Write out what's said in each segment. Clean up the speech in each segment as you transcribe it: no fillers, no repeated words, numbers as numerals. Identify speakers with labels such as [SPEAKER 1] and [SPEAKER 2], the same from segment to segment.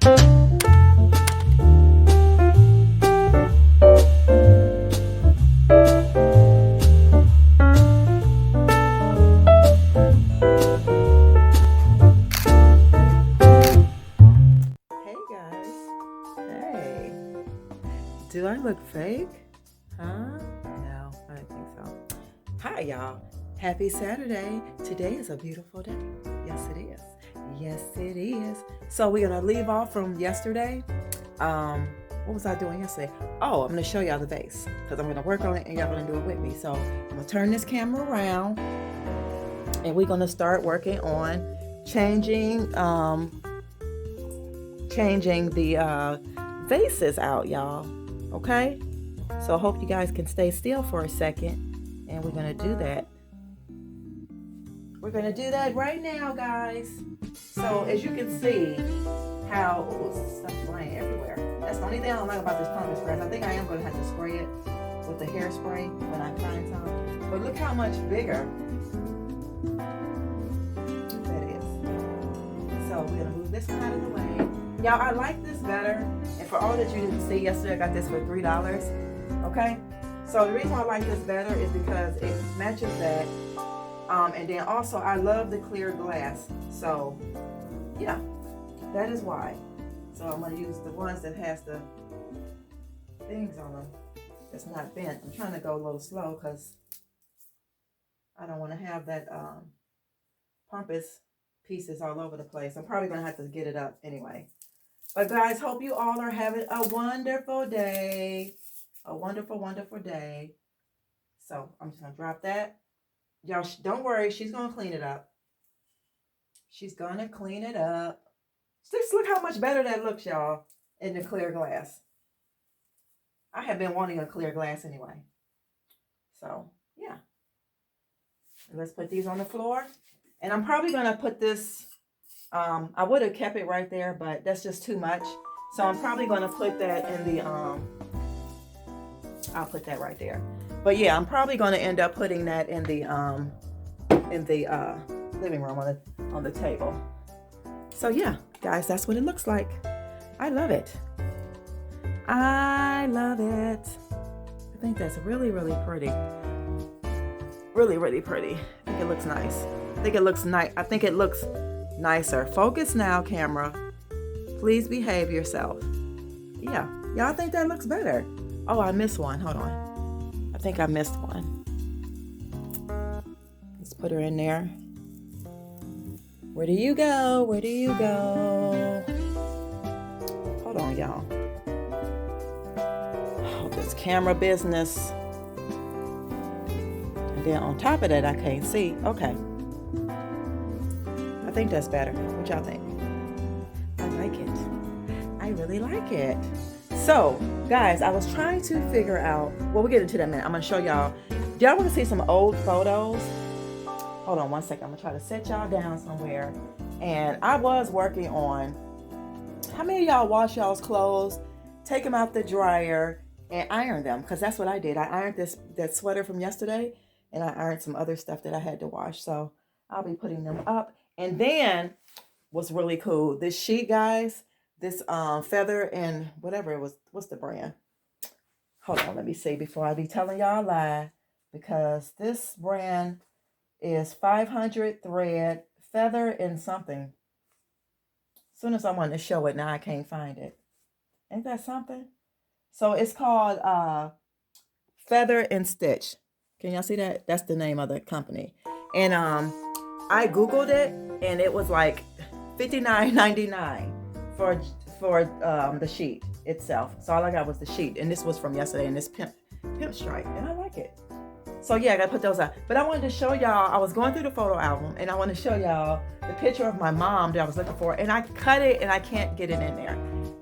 [SPEAKER 1] Hey guys. Hey. Do I look fake? Huh? No, I don't think so. Hi y'all. Happy Saturday. Today is a beautiful day. Yes it is. Yes it is. So we're gonna leave off from yesterday. What was I doing yesterday? Oh, I'm gonna show y'all the vase because I'm gonna work on it and y'all gonna do it with me. So I'm gonna turn this camera around and we're gonna start working on changing the vases out, y'all. Okay? So I hope you guys can stay still for a second. And we're going to do that. We're going to do that right now, guys. So as you can see how, stuff flying everywhere. That's the only thing I don't like about this pumpkin spray. I think I am going to have to spray it with the hairspray when I find some. But look how much bigger that is. So we're going to move this one out of the way. Y'all, I like this better. And for all that you didn't see yesterday, I got this for $3. Okay? So the reason why I like this better is because it matches that. And then also, I love the clear glass. So, yeah, that is why. So I'm going to use the ones that has the things on them that's not bent. I'm trying to go a little slow because I don't want to have that pumpas pieces all over the place. I'm probably going to have to get it up anyway. But guys, hope you all are having a wonderful day. A wonderful, wonderful day. So I'm just going to drop that. Y'all, don't worry. She's going to clean it up. She's going to clean it up. Just look how much better that looks, y'all, in the clear glass. I have been wanting a clear glass anyway. So, yeah. Let's put these on the floor. And I'm probably going to put this... I would have kept it right there, but that's just too much. So I'm probably going to put that in the, I'll put that right there. But yeah, I'm probably going to end up putting that in the living room on the table. So yeah, guys, that's what it looks like. I love it. I love it. I think that's really, really pretty. Really, really pretty. I think it looks nice. I think it looks nice. I think it looks nicer. Focus now, camera. Please behave yourself. Yeah. Y'all think that looks better? Oh, I missed one. Hold on. I think I missed one. Let's put her in there. Where do you go? Where do you go? Hold on, y'all. Oh, this camera business. And then on top of that, I can't see. Okay. I think that's better. What y'all think? I like it. I really like it. So, guys, I was trying to figure out, well, we'll get into that in a minute. I'm going to show y'all. Do y'all want to see some old photos? Hold on one second. I'm going to try to set y'all down somewhere. And I was working on, how many of y'all wash y'all's clothes, take them out the dryer, and iron them? Because that's what I did. I ironed that sweater from yesterday, and I ironed some other stuff that I had to wash. So, I'll be putting them up. And then, what's really cool, this sheet, guys, this feather and whatever it was, what's the brand? Hold on, let me see before I be telling y'all a lie. Because this brand is 500 thread, feather and something. As soon as I wanted to show it, now I can't find it. Ain't that something? So it's called Feather and Stitch. Can y'all see that? That's the name of the company. And I Googled it, and it was like $59.99 for the sheet itself. So all I got was the sheet, and this was from yesterday, and this pimp stripe, and I like it. So yeah, I gotta put those out. But I wanted to show y'all, I was going through the photo album, and I want to show y'all the picture of my mom that I was looking for, and I cut it, and I can't get it in there.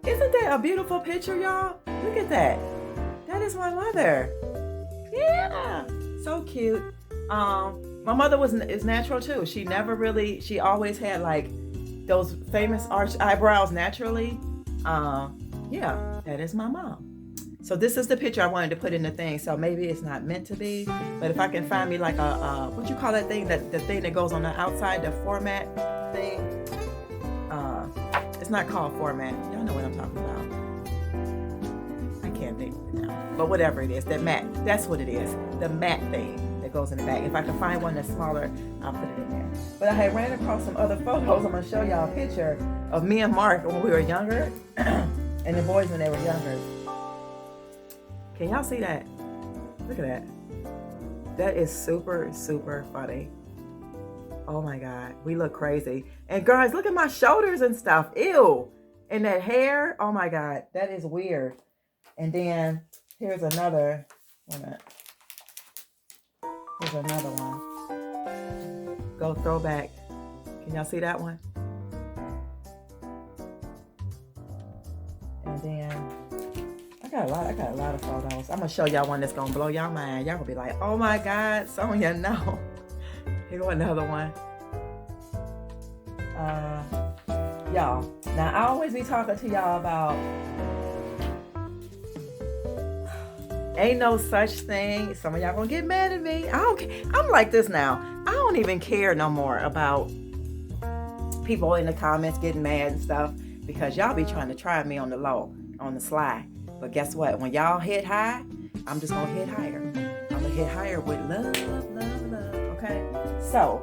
[SPEAKER 1] Isn't that a beautiful picture, y'all? Look at that. That is my mother. Yeah, so cute. My mother is natural too. She always had like those famous arched eyebrows naturally. Yeah, that is my mom. So this is the picture I wanted to put in the thing. So maybe it's not meant to be, but if I can find me like a what you call that thing, the thing that goes on the outside, the format thing. It's not called format. Y'all know what I'm talking about. I can't think of it now. But whatever it is, that mat, that's what it is. The mat thing that goes in the back. If I can find one that's smaller, I'll put it in there. But I had ran across some other photos. I'm going to show y'all a picture of me and Mark when we were younger and the boys when they were younger. Can y'all see that? Look at that. That is super, super funny. Oh my God, we look crazy. And guys, look at my shoulders and stuff. Ew. And that hair, oh my God, that is weird. And then here's another, wait a minute. Here's another one. Go throwback. Can y'all see that one? And then I got a lot of photos. I'm gonna show y'all one that's gonna blow y'all mind. Y'all gonna be like, oh my God, Sonia, no. Here go another one. Y'all, now I always be talking to y'all about ain't no such thing. Some of y'all gonna get mad at me. I don't care. I'm like this now. I don't even care no more about people in the comments getting mad and stuff because y'all be trying to try me on the low, on the sly. But guess what? When y'all hit high, I'm just gonna hit higher. I'm gonna hit higher with love, love, love. Okay? So,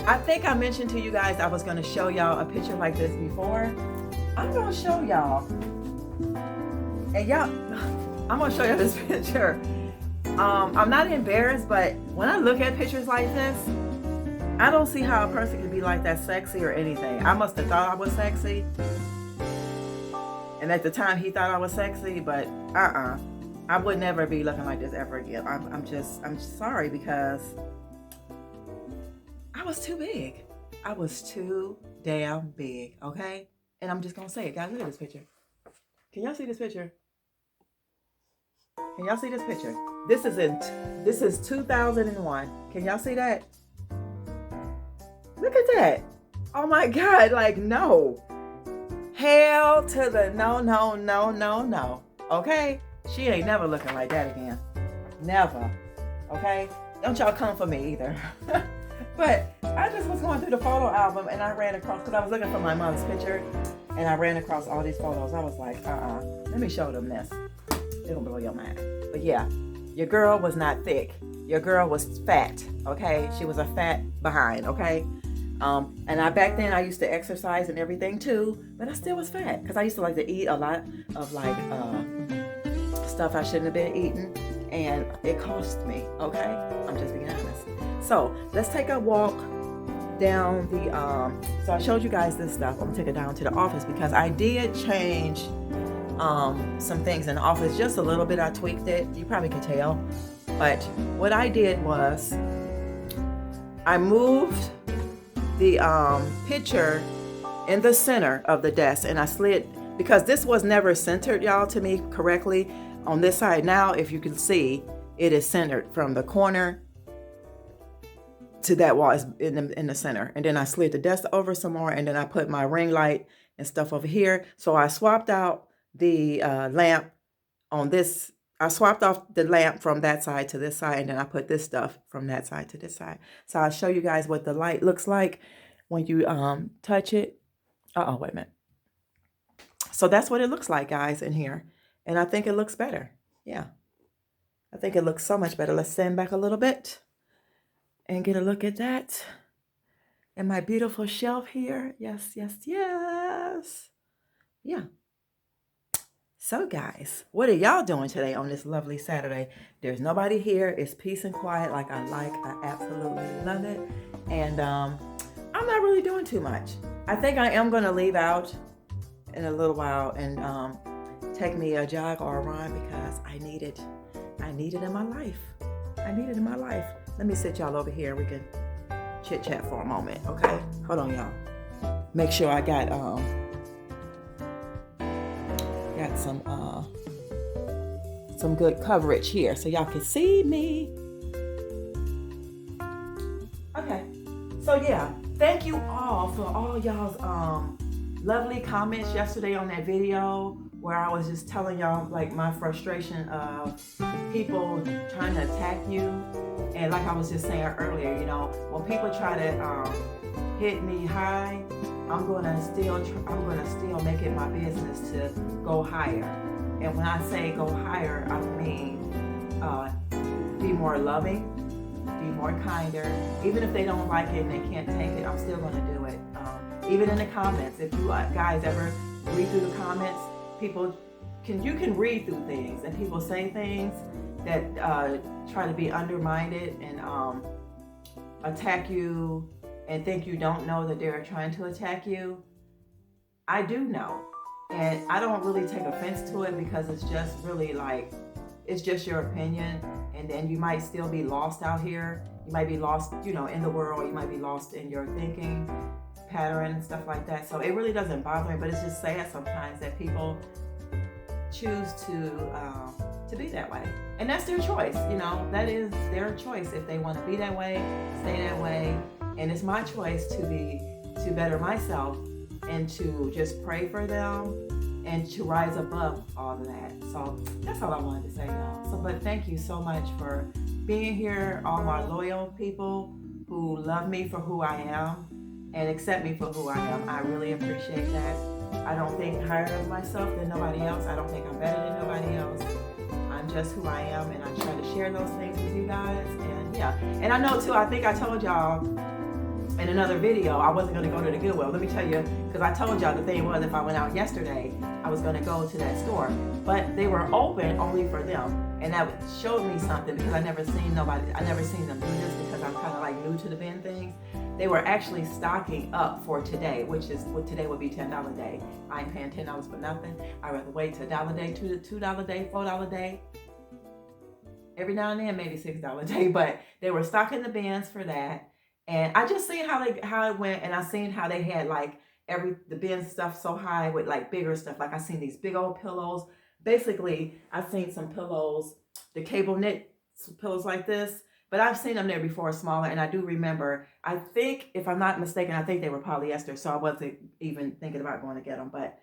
[SPEAKER 1] I think I mentioned to you guys I was gonna show y'all a picture like this before. I'm gonna show y'all. And y'all, I'm gonna show you this picture. I'm not embarrassed, but when I look at pictures like this, I don't see how a person can be like that sexy or anything. I must have thought I was sexy. And at the time he thought I was sexy, but I would never be looking like this ever again. I'm sorry because I was too big. I was too damn big, okay? And I'm just gonna say it. Guys, look at this picture. Can y'all see this picture? Can y'all see this picture? This is 2001. Can y'all see that? Look at that. Oh my God, like no. Hell to the no, no, no, no, no. Okay? She ain't never looking like that again. Never. Okay? Don't y'all come for me either. But I just was going through the photo album and I ran across, because I was looking for my mom's picture, and I ran across all these photos. I was like, let me show them this. It'll blow your mind. But yeah, your girl was not thick. Your girl was fat, okay? She was a fat behind, okay? And back then I used to exercise and everything too, but I still was fat because I used to like to eat a lot of like stuff I shouldn't have been eating, and it cost me, okay? I'm just being honest. So let's take a walk down the, so I showed you guys this stuff. I'm gonna take it down to the office because I did change some things in the office just a little bit. I tweaked it. You probably could tell. But what I did was I moved the picture in the center of the desk, and I slid, because this was never centered, y'all, to me correctly on this side. Now, if you can see, it is centered from the corner to that wall is in the center. And then I slid the desk over some more, and then I put my ring light and stuff over here. So I swapped out the lamp on this. I swapped off the lamp from that side to this side, and then I put this stuff from that side to this side. So I'll show you guys what the light looks like when you touch it. Uh-oh, wait a minute. So that's what it looks like, guys, in here. And I think it looks better. Yeah. I think it looks so much better. Let's stand back a little bit and get a look at that. And my beautiful shelf here. Yes, yes, yes. Yeah. So guys, what are y'all doing today on this lovely Saturday? There's nobody here. It's peace and quiet like I like. I absolutely love it. And I'm not really doing too much. I think I am going to leave out in a little while and take me a jog or a run because I need it. I need it in my life. I need it in my life. Let me sit y'all over here. We can chit chat for a moment. Okay. Hold on, y'all. Make sure I got some good coverage here so y'all can see me. Okay, so yeah, thank you all for all y'all's lovely comments yesterday on that video where I was just telling y'all like my frustration of people trying to attack you. And like I was just saying earlier, you know, when people try to hit me high, I'm gonna still make it my business to go higher. And when I say go higher, I mean be more loving, be more kinder. Even if they don't like it and they can't take it, I'm still gonna do it. Even in the comments, if you guys ever read through the comments, you can read through things, and people say things that try to be undermined and attack you and think you don't know that they're trying to attack you. I do know, and I don't really take offense to it because it's just really like, it's just your opinion, and then you might still be lost out here. You might be lost, in the world. You might be lost in your thinking pattern and stuff like that. So it really doesn't bother me, but it's just sad sometimes that people choose to be that way, and that's their choice. That is their choice. If they want to be that way, stay that way, and it's my choice to better myself and to just pray for them and to rise above all of that. So that's all I wanted to say, y'all. But thank you so much for being here, all my loyal people who love me for who I am and accept me for who I am. I really appreciate that. I don't think higher of myself than nobody else. I don't think I'm better than nobody else. I'm just who I am, and I try to share those things with you guys. And yeah, and I know too, I think I told y'all in another video I wasn't going to go to the Goodwill. Let me tell you, because I told y'all the thing was, if I went out yesterday, I was going to go to that store, but they were open only for them, and that showed me something, because I never seen them do this, because I'm kind of like new to the bin things. They were actually stocking up for today, which is what today would be $10 day. I ain't paying $10 for nothing. I'd rather wait till $1 day, $2 day, $4 day. Every now and then, maybe $6 day, but they were stocking the bins for that. And I just seen how it went, and I seen how they had like the bin stuff so high with like bigger stuff. Like I seen these big old pillows. Basically, I've seen some pillows, the cable knit pillows like this, but I've seen them there before, smaller. And I do remember, I think, if I'm not mistaken, I think they were polyester, so I wasn't even thinking about going to get them. But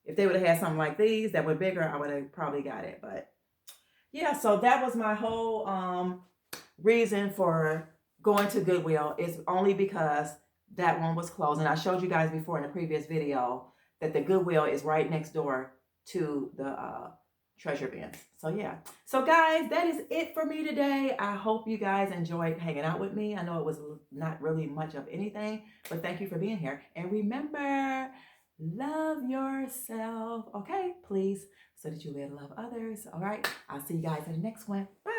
[SPEAKER 1] if they would have had something like these that were bigger, I would have probably got it. But yeah, so that was my whole reason for going to Goodwill, is only because that one was closed. And I showed you guys before in the previous video that the Goodwill is right next door to the treasure bins. So yeah. So guys, that is it for me today. I hope you guys enjoyed hanging out with me. I know it was not really much of anything, but thank you for being here. And remember, love yourself, okay? Please, so that you will love others. All right. I'll see you guys in the next one. Bye.